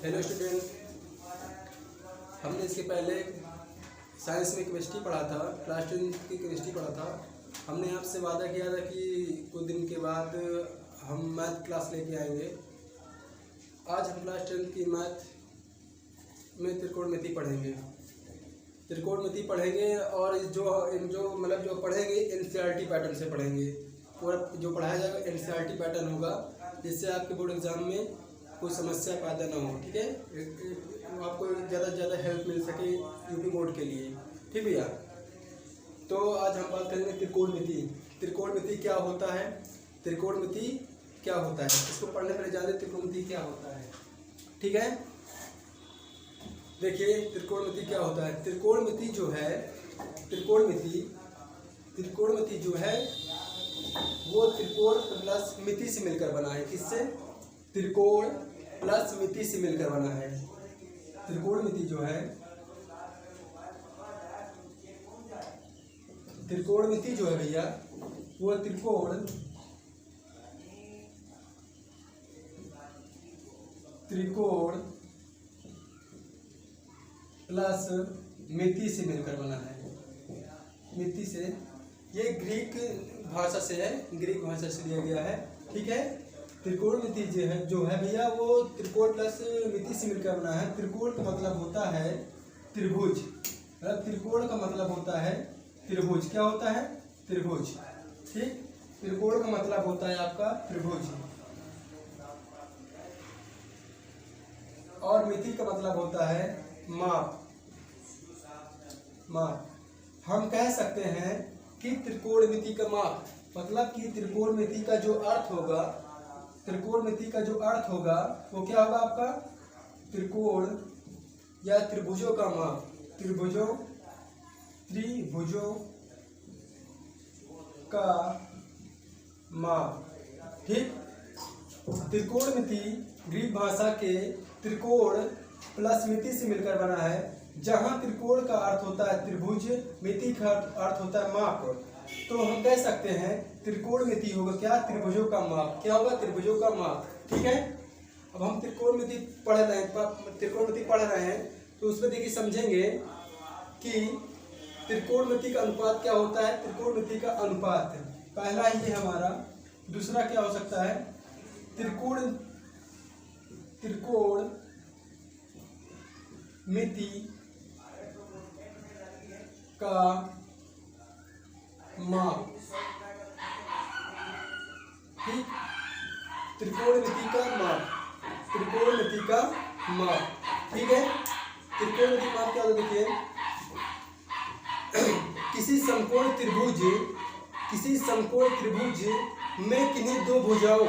Hello student, हमने इसके पहले साइंस में केमिस्ट्री पढ़ा था, क्लास 10 की केमिस्ट्री पढ़ा था। हमने आपसे वादा किया था कि कुछ दिन के बाद हम मैथ क्लास लेके आएंगे। आज हम क्लास 10 की मैथ में त्रिकोणमिति पढ़ेंगे और जो पढ़ेंगे एनसीईआरटी पैटर्न से पढ़ेंगे। पूरा जो पढ़ाया जाएगा एनसीईआरटी पैटर्न होगा, जिससे आपके बोर्ड एग्जाम में कोई समस्या पैदा ना हो। ठीक है, आपको ज़्यादा से ज़्यादा हेल्प मिल सके यूपी बोर्ड के लिए। ठीक भैया, तो आज हम बात करेंगे त्रिकोणमिति क्या होता है। इसको पढ़ने पर ज़्यादा त्रिकोणमिति क्या होता है। ठीक है, देखिए त्रिकोणमिति क्या होता है। त्रिकोणमिति जो है वो त्रिकोण प्लस मिति से मिलकर बना है। किससे? त्रिकोण प्लस मिति से मिलकर बना है। त्रिकोणमिति जो है भैया वो त्रिकोण प्लस मिति से मिलकर बना है। मिति से, ये ग्रीक भाषा से लिया गया है। ठीक है, त्रिकोणमिति जो है भैया वो त्रिकोण प्लस मिति से मिलकर बना है। त्रिकोण का मतलब होता है त्रिभुज। त्रिकोण का मतलब होता है त्रिभुज। क्या होता है? त्रिभुज। ठीक, त्रिकोण का मतलब होता है आपका त्रिभुज, और मिति का मतलब होता है माप। हम कह सकते हैं कि त्रिकोणमिति का माप मतलब कि त्रिकोणमिति का जो अर्थ होगा वो क्या होगा आपका? त्रिकोण या त्रिभुजों का माप। त्रिभुजों का माप। ठीक, त्रिकोणमिति ग्रीक भाषा के त्रिकोण प्लस मिति से मिलकर बना है। जहां त्रिकोण का अर्थ होता है त्रिभुज, मिति का अर्थ होता है माप, तो हम कह सकते हैं त्रिकोणमिति होगा क्या? त्रिभुजों का माप। क्या होगा? त्रिभुजों का माप। ठीक है, अब हम त्रिकोणमिति पढ़ रहे हैं तो उसमें देखिए समझेंगे कि त्रिकोणमिति का अनुपात क्या होता है। त्रिकोणमिति का अनुपात पहला ही है हमारा। दूसरा क्या हो सकता है? त्रिकोणमिति का माप। ठीक, त्रिकोणमिति का माप। ठीक है, त्रिकोणमिति माप क्या होता है? देखिए, किसी समकोण त्रिभुज में किन्हीं दो भुजाओं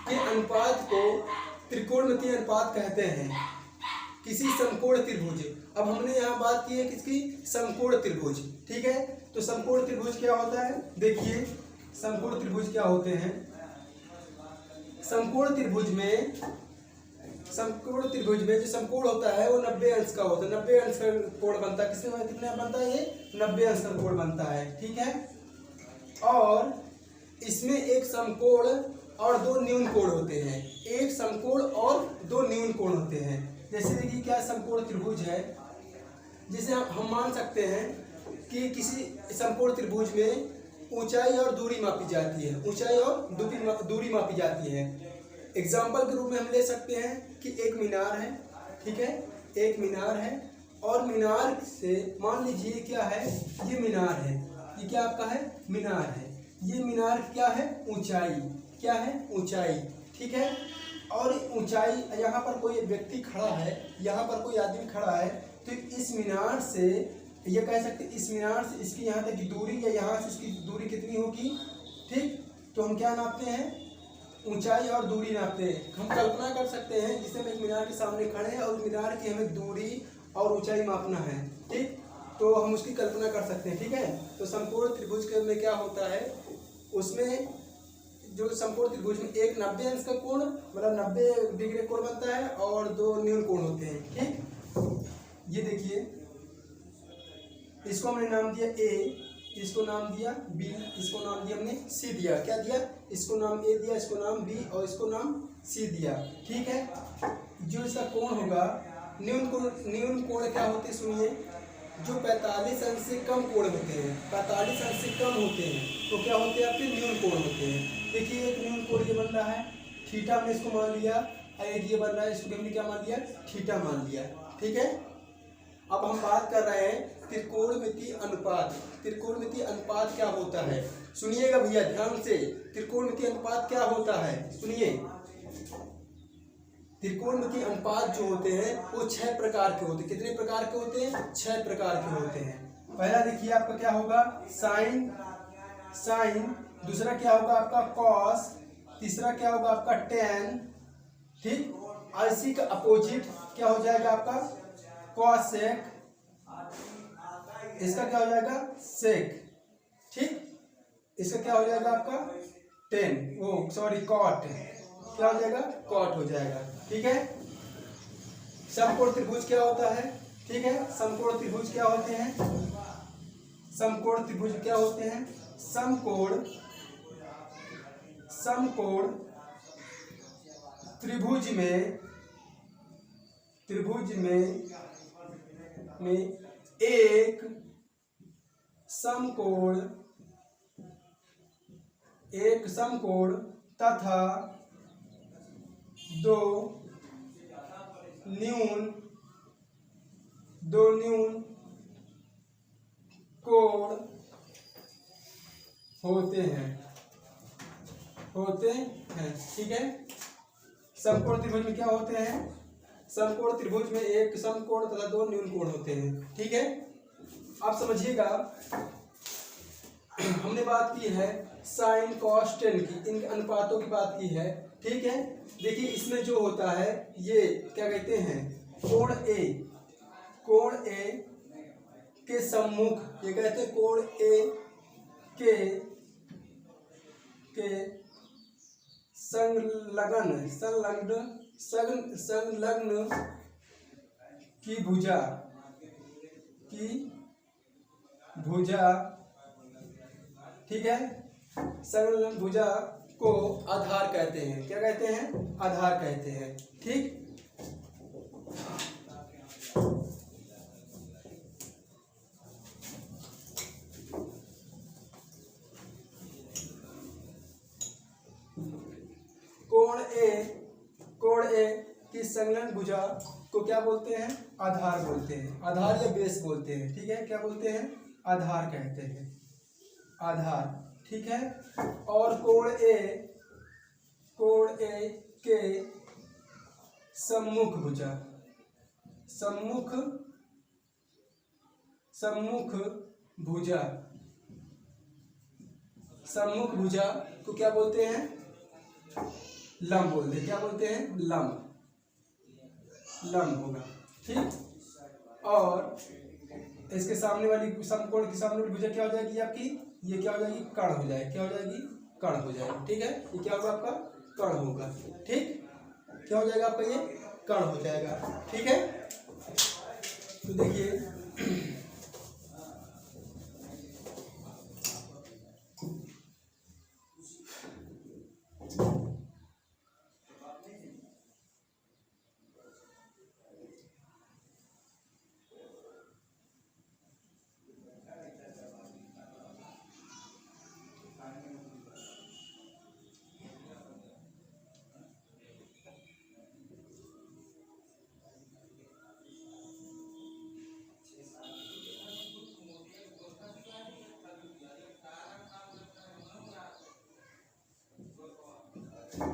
के अनुपात को त्रिकोणमिति अनुपात कहते हैं। किसी समकोण त्रिभुज, अब हमने यहाँ बात की है किसकी? समकोण त्रिभुज। ठीक है, तो समकोण त्रिभुज क्या होता है? देखिए समकोण त्रिभुज क्या होते हैं। समकोण त्रिभुज में जो समकोण होता है वो 90 अंश का होता है। 90 अंश का कोण बनता है। किसमें कितने बनता है? ये 90 अंश का कोण बनता है। ठीक है, और इसमें एक समकोण और दो न्यून कोण होते हैं। एक समकोण और दो न्यून कोण होते हैं। जैसे देखिए क्या समकोण त्रिभुज है, जिसे हम मान सकते हैं कि किसी समकोण त्रिभुज में ऊंचाई और दूरी मापी जाती है। एग्जाम्पल के रूप में हम ले सकते हैं कि एक मीनार है। ठीक है, एक मीनार है और मीनार से मान लीजिए क्या है? ये मीनार है। ये क्या आपका है? मीनार है। ये मीनार क्या है? ऊंचाई। क्या है? ऊंचाई। ठीक है, और ऊंचाई, यहाँ पर कोई व्यक्ति खड़ा है, यहाँ पर कोई आदमी खड़ा है, तो इस मीनार से ये कह सकते हैं, इस मीनार से इसकी यहाँ तक की दूरी या यहाँ से इसकी दूरी कितनी होगी। ठीक, तो हम क्या नापते हैं? ऊंचाई और दूरी नापते हैं। हम कल्पना कर सकते हैं जिसे हम एक मीनार के सामने खड़े हैं और मीनार की हमें दूरी और ऊंचाई मापना है। ठीक, तो हम उसकी कल्पना कर सकते हैं। ठीक है, तो समकोण त्रिभुज के में क्या होता है, उसमें जो समकोण त्रिभुज में एक 90 अंश का कोण मतलब 90 डिग्री कोण बनता है और दो न्यून कोण होते हैं। ठीक, ये देखिए इसको हमने नाम दिया ए इसको नाम दिया बी, इसको नाम दिया हमने सी दिया। क्या दिया? इसको नाम ए दिया, इसको नाम बी और इसको नाम सी दिया। ठीक है, जो इसका कोण होगा न्यून कोण क्या होते हैं सुनिए, जो 45 अंश से कम कोण होते हैं, 45 अंश से कम होते हैं तो क्या होते हैं आपके न्यून कोण होते हैं। देखिए एक न्यून कोण ये बन रहा है थीटा, हमने इसको मान लिया, और एक ये बन रहा है इसको हमने क्या मान लिया, थीटा मान लिया। ठीक है, अब हम बात कर रहे हैं त्रिकोणमितीय अनुपात। त्रिकोणमितीय अनुपात क्या होता है सुनिएगा भैया ध्यान से। त्रिकोणमितीय अनुपात क्या होता है सुनिए। त्रिकोणमितीय अनुपात जो होते हैं वो 6 प्रकार के होते हैं। कितने प्रकार के होते हैं? 6 प्रकार के होते हैं। पहला देखिए आपका क्या होगा, साइन। दूसरा क्या होगा आपका कॉस। तीसरा क्या होगा आपका टेन। ठीक, और इसी का अपोजिट क्या हो जाएगा आपका कॉसेक। इसका क्या हो जाएगा सेक। ठीक, इसका क्या हो जाएगा आपका कॉट। क्या हो जाएगा? कॉट हो जाएगा। ठीक है, समकोण त्रिभुज क्या होता है? ठीक है, समकोण त्रिभुज क्या होते हैं? समकोण त्रिभुज क्या होते हैं? समकोण त्रिभुज में एक समकोण तथा दो न्यून कोण होते हैं। ठीक है, समकोण त्रिभुज में क्या होते हैं? समकोण त्रिभुज में एक समकोण तथा दो न्यून कोण होते हैं। ठीक है, आप समझिएगा हमने बात की है साइन कॉस टेन की, इन अनुपातों की बात की है। ठीक है, देखिए इसमें जो होता है ये क्या कहते हैं, कोण ए के सम्मुख, ये कहते हैं कोण ए के संलग्न की भुजा। ठीक है, संलग्न भुजा को आधार कहते हैं। क्या कहते हैं? आधार कहते हैं। ठीक, कोण ए की संलग्न भुजा को क्या बोलते हैं? आधार बोलते हैं, आधार या बेस बोलते हैं। ठीक है, क्या बोलते हैं? आधार कहते हैं, आधार। ठीक है, और कोण ए के सम्मुख भुजा को क्या बोलते हैं? लंब बोलते हैं। क्या बोलते हैं? लंब होगा। ठीक, और इसके सामने वाली समकोण की सामने वाली भुजा क्या हो जाएगी आपकी? ये क्या हो जाएगी? कर्ण हो जाएगी। क्या हो जाएगी? कर्ण हो जाएगी। ठीक है, ये क्या होगा आपका? कर्ण होगा। ठीक, क्या हो जाएगा आपका? ये कर्ण हो जाएगा। ठीक है, तो देखिए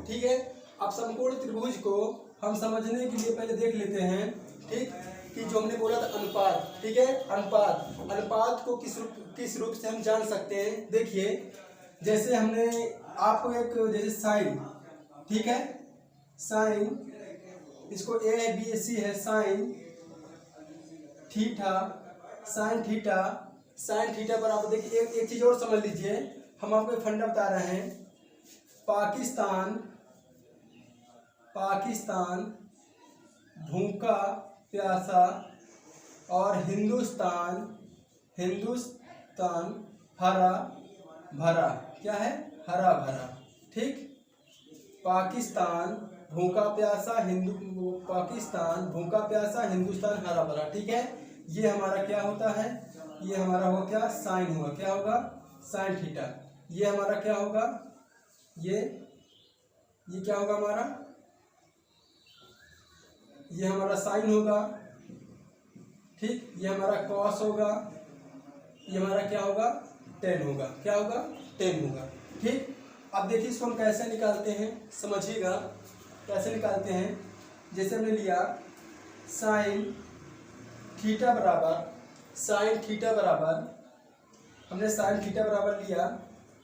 ठीक है, अब समकोण त्रिभुज को हम समझने के लिए पहले देख लेते हैं। ठीक, कि जो हमने बोला था अनुपात। ठीक है, अनुपात को किस रूप से हम जान सकते हैं? देखिए जैसे हमने आपको एक जैसे साइन। ठीक है, साइन, इसको ए बी सी है, साइन थीटा पर आप देखिए एक चीज और समझ लीजिए, हम आपको एक फंडा बता रहे हैं। पाकिस्तान भूखा प्यासा और हिंदुस्तान हरा भरा, क्या है, हरा भरा। ठीक, पाकिस्तान भूखा प्यासा, पाकिस्तान भूखा प्यासा, हिंदुस्तान हरा भरा। ठीक है, ये हमारा क्या होता है, ये हमारा होगा क्या, साइन हुआ, क्या होगा, साइन थीटा। ये हमारा क्या होगा, ये क्या होगा हमारा, ये हमारा साइन होगा। ठीक, ये हमारा कॉस होगा, ये हमारा क्या होगा, टेन होगा, क्या होगा, टेन होगा। ठीक, अब देखिए इसको हम कैसे निकालते हैं, समझिएगा कैसे निकालते हैं। जैसे हमने लिया साइन थीटा बराबर, साइन थीटा बराबर, हमने साइन थीटा बराबर लिया।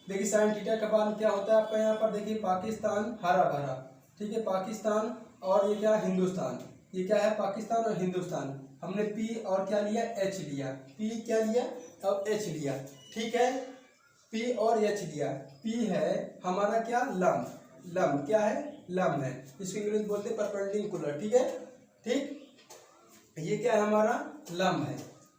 देखिए साइन थीटा का मान क्या होता है आपका यहाँ पर, देखिए पाकिस्तान हरा भरा। ठीक है, पाकिस्तान और ये क्या, हिंदुस्तान, ये क्या है, पाकिस्तान और हिंदुस्तान। हमने पी और क्या लिया, एच लिया, पी क्या लिया और एच लिया। ठीक है, पी और एच लिया। पी है हमारा क्या, लंब, लंब क्या है, लंब है, इसको इंग्लिश बोलते हैं परपेंडिकुलर। ठीक है, ठीक, ये क्या है हमारा, लंब है।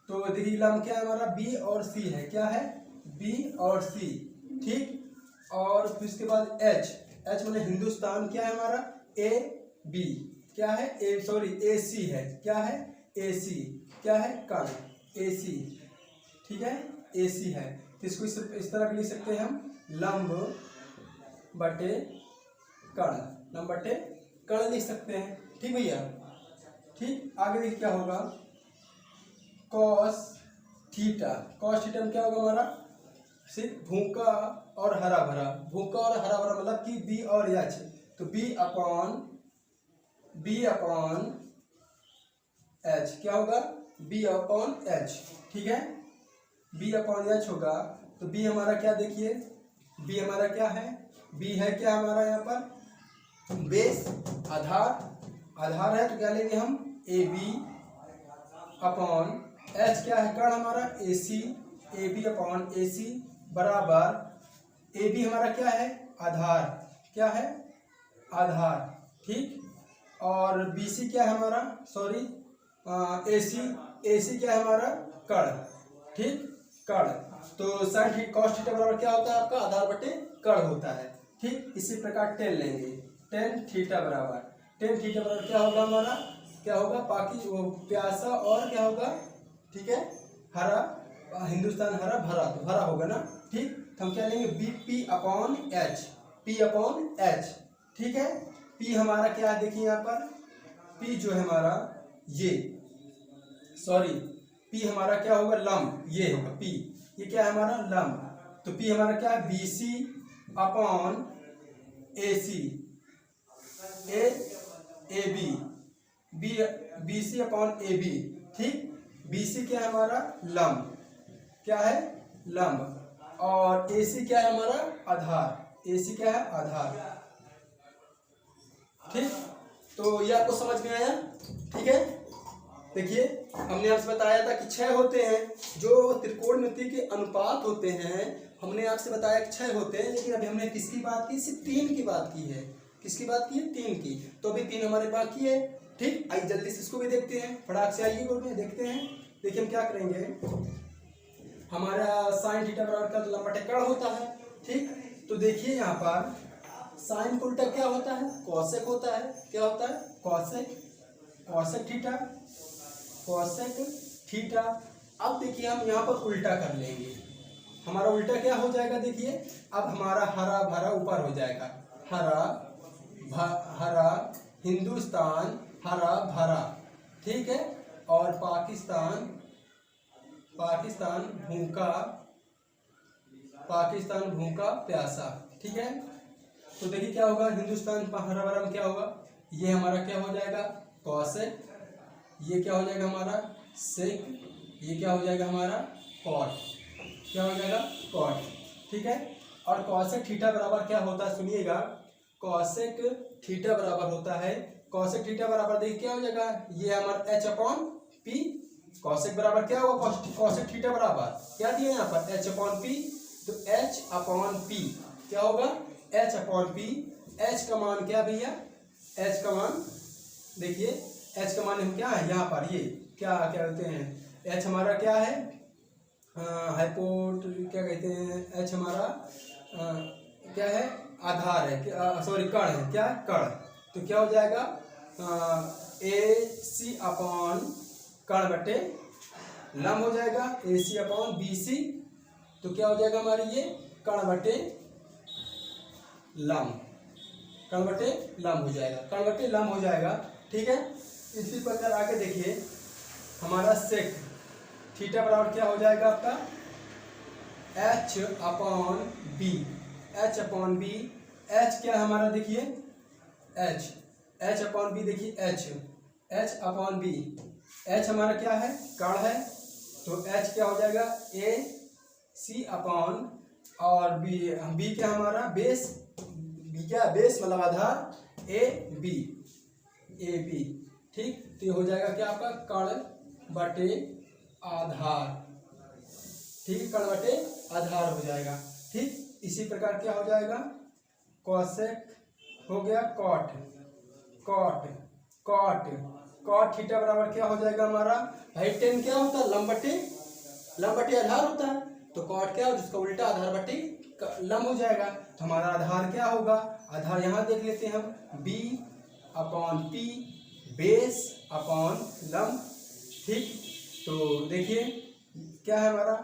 तो देखिए लंब क्या है हमारा, बी और सी है, क्या है, बी और सी। ठीक, और फिर इसके बाद एच, एच माने हिंदुस्तान, क्या है हमारा, ए बी, क्या है, ए सॉरी ए सी है, क्या है, ए सी, क्या है, कर्ण, ए सी। ठीक है, ए सी है, तो इसको इस तरह भी लिख सकते हैं हम, लंब बटे कर्ण, लंब बटे कर्ण लिख सकते हैं। ठीक भैया, ठीक, आगे देखिए क्या होगा, कॉस थीटा, कॉस थीटा में क्या होगा हमारा, सिर्फ भूखा और हरा भरा, भूखा और हरा भरा मतलब कि बी और एच, तो बी अपॉन एच, क्या होगा, बी अपॉन एच। ठीक है, बी अपॉन एच होगा, तो बी हमारा क्या, देखिए बी हमारा क्या है, बी है क्या हमारा यहाँ पर बेस, आधार, आधार है, तो क्या लेंगे हम, ए बी अपॉन एच, क्या है, कर्ण हमारा, ए C, A B upon A सी बराबर, ए बी हमारा क्या है, आधार, क्या है, आधार। ठीक, और बी सी क्या है हमारा, सॉरी ए सी क्या है हमारा, कर्ण। ठीक, कर्ण, तो साइन थीटा कॉस थीटा बराबर क्या होता है आपका, आधार बटे कर्ण होता है। ठीक, इसी प्रकार टेन लेंगे, टेन थीटा बराबर, टेन थीटा बराबर क्या होगा हमारा, क्या होगा, प्यासा और क्या होगा, ठीक है, हरा, हिंदुस्तान हरा भरा, तो हरा होगा ना। ठीक, तो हम क्या लेंगे, B P upon H, P upon H. ठीक है, पी हमारा क्या है, देखिए यहाँ पर पी जो है हमारा, ये सॉरी पी हमारा क्या होगा, लंब, ये होगा पी, ये क्या है हमारा, लंब, तो पी हमारा क्या है, B C upon A C, A B C upon A B. ठीक, बी सी क्या है हमारा, लंब, क्या है, लंब, और ए सी क्या है हमारा, आधार, ए सी क्या है, आधार। ठीक, तो ये आपको समझ में आया। ठीक है, देखिए हमने आपसे बताया था कि 6 होते हैं जो त्रिकोणमिति के अनुपात होते हैं, हमने आपसे बताया कि 6 होते हैं, लेकिन अभी हमने किसकी बात की, सिर्फ 3 की बात की है। किसकी बात की है, 3 की, तो अभी 3 हमारे बाकी है। ठीक, आइए जल्दी से इसको भी देखते हैं, फटाक से आइए बोल में देखते हैं। देखिए हम क्या करेंगे, हमारा साइन थीटा बराबर का लंब बटे कर्ण होता है। ठीक, तो देखिए यहाँ पर साइन का उल्टा क्या होता है, कॉसेक होता है, क्या होता है, cosec, cosec theta, cosec theta. अब देखिए हम यहाँ पर उल्टा कर लेंगे, हमारा उल्टा क्या हो जाएगा, देखिए अब हमारा हरा भरा ऊपर हो जाएगा, हरा हिंदुस्तान हरा भरा। ठीक है, और पाकिस्तान भूखा प्यासा। ठीक है, तो देखिए क्या होगा, हिंदुस्तान हरा भरा में क्या होगा, ये हमारा क्या हो जाएगा, कॉसेक, ये क्या हो जाएगा हमारा सेक, ये क्या हो जाएगा हमारा कॉट, क्या हो जाएगा कॉट। ठीक है, और कॉसेक थीटा बराबर क्या होता है, सुनिएगा, कॉसेक थीटा बराबर होता है, कॉसेक थीटा बराबर देखिए क्या हो जाएगा, ये हमारा एच अपॉन पी, कॉसेक बराबर क्या होगा, कॉसेक थीटा बराबर क्या दिया यहाँ पर, एच अपॉन पी, तो एच अपॉन पी क्या होगा, एच अपॉन पी। एच का मान क्या भैया, एच का मान देखिए, एच का मान क्या है यहाँ पर, ये क्या क्या कहते हैं, एच हमारा क्या है, हाइपोट क्या कहते हैं, एच हमारा क्या है, आधार है, सॉरी कण है, क्या है, कण। तो क्या हो जाएगा, ए सी अपॉन कण बटे लम हो जाएगा, ए सी अपॉन बी सी। तो क्या हो जाएगा हमारी ये कण बटे लम, कण बटे लम हो जाएगा, कण बटे लम हो जाएगा। ठीक है, इसी प्रकार आगे देखिए हमारा सेक थीटा बराबर क्या हो जाएगा आपका, H upon B, H upon B. H क्या है हमारा, देखिए एच, एच अपॉन बी, देखिए H, H upon B. H हमारा क्या है, कण है, तो एच क्या हो जाएगा, ए सी अपॉन, और बी क्या हमारा, बेस, बी क्या, बेस मतलब आधार, ए बी, ए बी। ठीक, तो ये हो जाएगा क्या आपका, कण बटे आधार। ठीक है, कण बटे आधार हो जाएगा। ठीक, इसी प्रकार क्या हो जाएगा, कॉसेक हो गया, cot, cot, cot, cot theta बराबर क्या हो जाएगा हमारा, भाई टेन क्या होता है, लंब बटे आधार होता है, तो कॉट क्या हो, जिसका उल्टा आधार बटे लंब हो जाएगा। तो हमारा आधार क्या होगा, आधार यहाँ देख लेते हैं हम, B upon P, base upon लंब। ठीक, तो देखिए क्या है हमारा,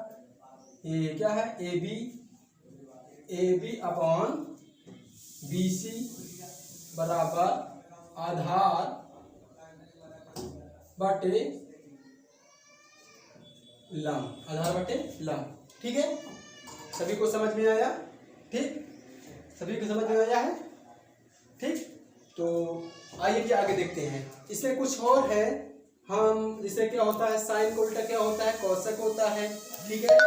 ये क्या है, A B upon B C बराबर आधार बटे लंब, आधार बटे लंब। ठीक है, सभी को समझ में आया, ठीक, सभी को समझ में आया है। ठीक, तो आइए कि आगे देखते हैं, इसमें कुछ और है, हम जिससे क्या होता है, साइन का उल्टा क्या होता है, कोसेक होता है। ठीक है,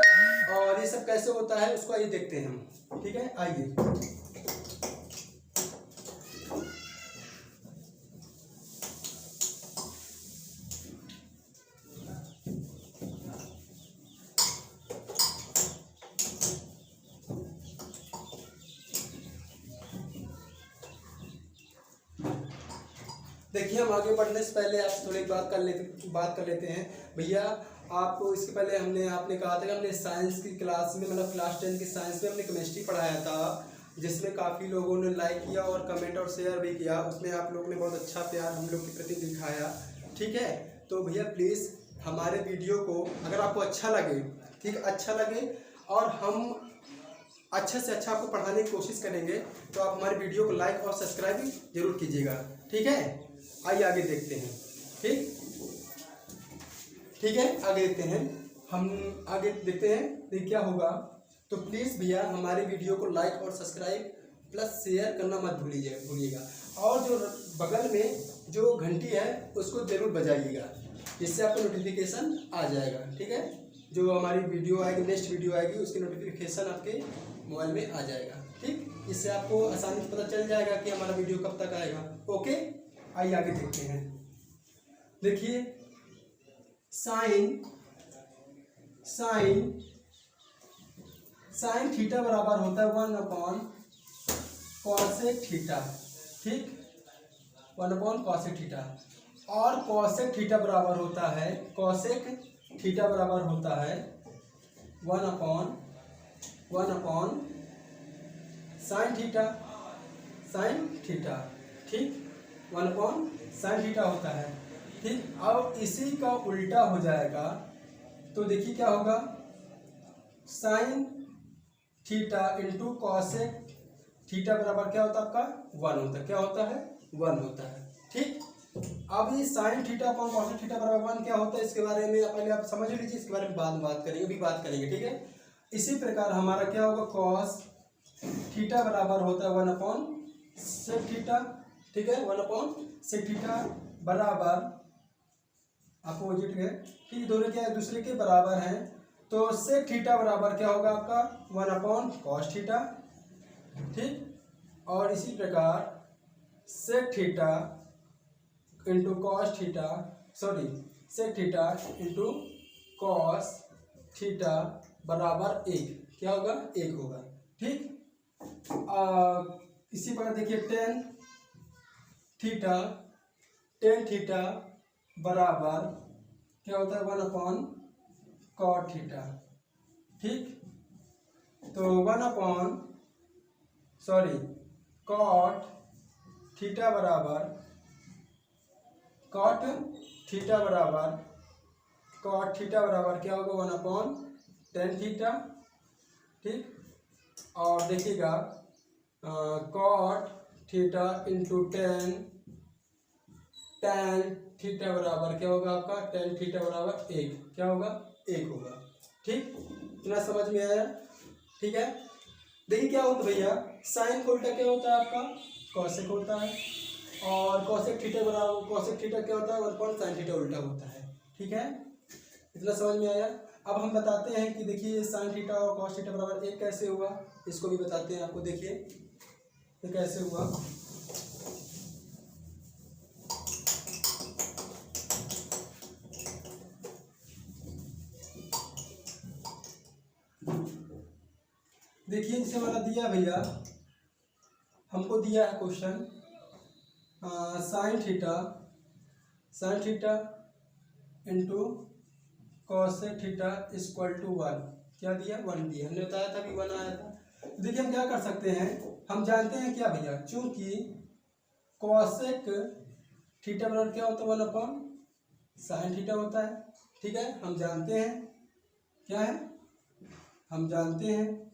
और ये सब कैसे होता है उसको आइए देखते हैं हम। ठीक है, आइए देखिए, हम आगे बढ़ने से पहले आपसे थोड़ी बात कर लेते हैं भैया। आपको इसके पहले आपने कहा था कि हमने साइंस की क्लास में, मतलब क्लास 10 की साइंस में हमने केमिस्ट्री पढ़ाया था, जिसमें काफ़ी लोगों ने लाइक किया और कमेंट और शेयर भी किया। उसमें आप लोगों ने बहुत अच्छा प्यार हम लोग के प्रति दिखाया। ठीक है, तो भैया प्लीज़ हमारे वीडियो को अगर आपको अच्छा लगे, ठीक, अच्छा लगे, और हम अच्छे से अच्छा आपको पढ़ाने की कोशिश करेंगे, तो आप हमारे वीडियो को लाइक और सब्सक्राइब भी जरूर कीजिएगा। ठीक है, आइए आगे देखते हैं। ठीक, ठीक है, आगे देखते हैं, हम आगे देखते हैं तो क्या होगा। तो प्लीज़ भैया हमारे वीडियो को लाइक और सब्सक्राइब प्लस शेयर करना मत भूलिएगा, और जो बगल में जो घंटी है उसको ज़रूर बजाइएगा, जिससे आपको नोटिफिकेशन आ जाएगा। ठीक है, जो हमारी वीडियो आएगी, नेक्स्ट वीडियो आएगी, उसकी नोटिफिकेशन आपके मोबाइल में आ जाएगा। ठीक, इससे आपको आसानी से पता चल जाएगा कि हमारा वीडियो कब तक आएगा। ओके, आइए आगे देखते हैं। देखिए साइन थीटा बराबर होता है 1 अपॉन कॉसेक थीटा। ठीक, 1 अपॉन कॉसेक थीटा, और कॉसेक थीटा बराबर होता है 1 अपॉन साइन थीटा। ठीक, 1 अपॉन साइन थीटा होता है। ठीक, अब इसी का उल्टा हो जाएगा, तो देखिए क्या होगा, sign theta into cosec theta बराबर क्या होता है आपका, 1 होता है। क्या होता है, 1 होता है। ठीक, अब ये sine theta upon cosec theta बराबर 1 क्या होता है, इसके बारे में पहले आप समझ लीजिए, इसके बारे में बाद में बात करेंगे, अभी बात करेंगे। ठीक है, इसी प्रकार हमारा क्या होगा, कॉस थीटा बराबर होता है 1 अपॉन सेक थीटा। ठीक है, 1 अपॉन सेक थीटा बराबर अपोजिट है। ठीक, दोनों क्या है, दूसरे के बराबर हैं, तो सेक थीटा बराबर क्या होगा आपका, 1 अपॉन कॉस थीटा। ठीक, और इसी प्रकार sec theta into cos theta, sorry sec theta into cos theta बराबर 1, क्या होगा, 1 होगा। ठीक, इसी प्रकार देखिए टेन थीटा बराबर क्या होता है, 1 अपॉन कॉट थीटा। ठीक। तो कॉट थीटा बराबर क्या होगा 1/tan थीटा। ठीक। और देखिएगा cot theta into tan theta बराबर क्या होगा आपका tan थीटा बराबर 1 क्या होगा 1 होगा। ठीक, इतना समझ में आया। ठीक है, देखिए क्या होता है भैया, साइन को उल्टा क्या होता है आपका कॉसेक होता है, और कॉसेक थीटा बराबर कॉसेक थीटा क्या होता है 1/sin थीटा उल्टा होता है। ठीक है, इतना समझ में आया। अब हम बताते हैं कि देखिए साइन थीटा और कॉस थीटा बराबर 1 कैसे हुआ, इसको भी बताते हैं आपको। देखिए ये कैसे हुआ। देखिए इसे हमारा दिया भैया, हमको दिया है question sine theta into cosec theta equal to 1 क्या दिया 1 दिया, हमने बताया था कि 1 आया था। देखिए हम क्या कर सकते हैं, हम जानते हैं क्या भैया, चूंकि कॉसेक थीटा बराबर क्या होता है 1/sin थीटा होता है। ठीक है, हम जानते हैं क्या है, हम जानते हैं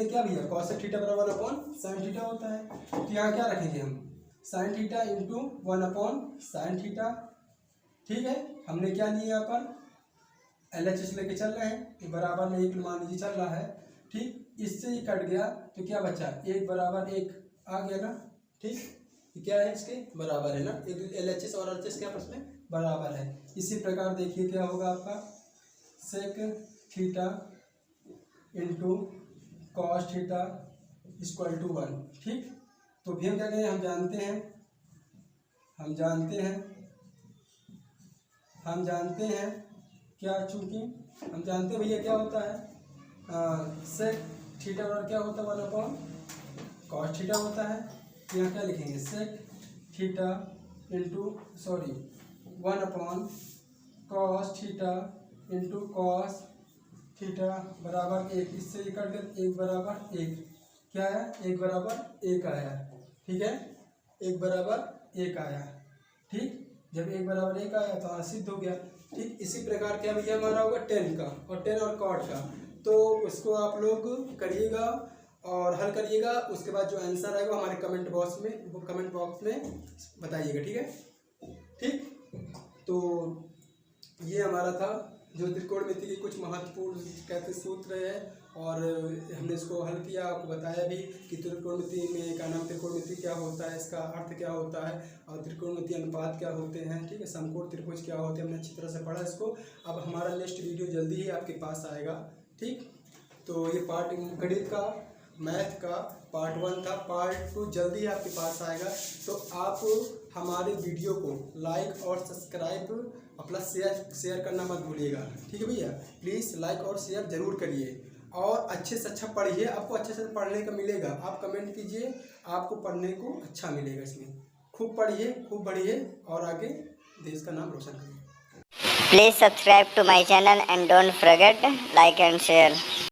क्या भैया कॉसेक थीटा बराबर 1/sin थीटा होता है। तो यहाँ क्या रखेंगे हम sign theta into 1/sin theta. ठीक है, हमने क्या लिया यहाँ पर LHS लेके चल रहे हैं, ये बराबर में 1 मान लीजिए चल रहा है। ठीक, इससे ही कट गया तो क्या बचा 1 बराबर 1 आ गया ना। ठीक, ये क्या है इसके बराबर है ना, LHS और RHS क्या आपस में बराबर है। इसी प्रकार देखिए क्या होगा आपका sec theta into cos theta equal to 1। ठीक, तो भी हम क्या करें, हम जानते हैं क्या, चूंकि हम जानते हैं भैया क्या होता है सेक थीटा बराबर क्या होता है 1/cos थीटा होता है। तो यहाँ क्या लिखेंगे sec theta into 1/cos theta into cos theta बराबर 1, इससे निकल कर 1 बराबर 1 क्या है 1 बराबर 1 आया। ठीक है, 1 बराबर 1 आया। ठीक, जब 1 बराबर 1 आया तो सिद्ध हो गया। ठीक, इसी प्रकार क्या भैया हमारा होगा tan का और tan और cot का, तो उसको आप लोग करिएगा और हल करिएगा। उसके बाद जो आंसर आएगा हमारे कमेंट बॉक्स में बताइएगा। ठीक है, ठीक, तो ये हमारा था जो त्रिकोणमिति के कुछ महत्वपूर्ण कहते सूत्र है, और हमने इसको हल किया, आपको बताया भी कि त्रिकोणमिति में क्या नाम त्रिकोणमिति क्या होता है, इसका अर्थ क्या होता है, और त्रिकोणमिति अनुपात क्या होते हैं। ठीक है, समकोण त्रिभुज क्या होते हैं, हमने अच्छी तरह से पढ़ा इसको। अब हमारा नेक्स्ट वीडियो जल्दी ही आपके पास आएगा। ठीक, तो ये पार्ट गणित का मैथ का पार्ट 1 था, पार्ट 2 जल्दी ही आपके पास आएगा। तो आप हमारे वीडियो को लाइक और सब्सक्राइब प्लस शेयर करना मत भूलिएगा। ठीक है भैया, प्लीज़ लाइक और शेयर जरूर करिए, और अच्छे से अच्छा पढ़िए, आपको अच्छे से पढ़ने का मिलेगा। आप कमेंट कीजिए, आपको पढ़ने को अच्छा मिलेगा। इसमें खूब पढ़िए, खूब बढ़िए, और आगे देश का नाम रोशन करिए। Please subscribe to my channel and don't forget like and share.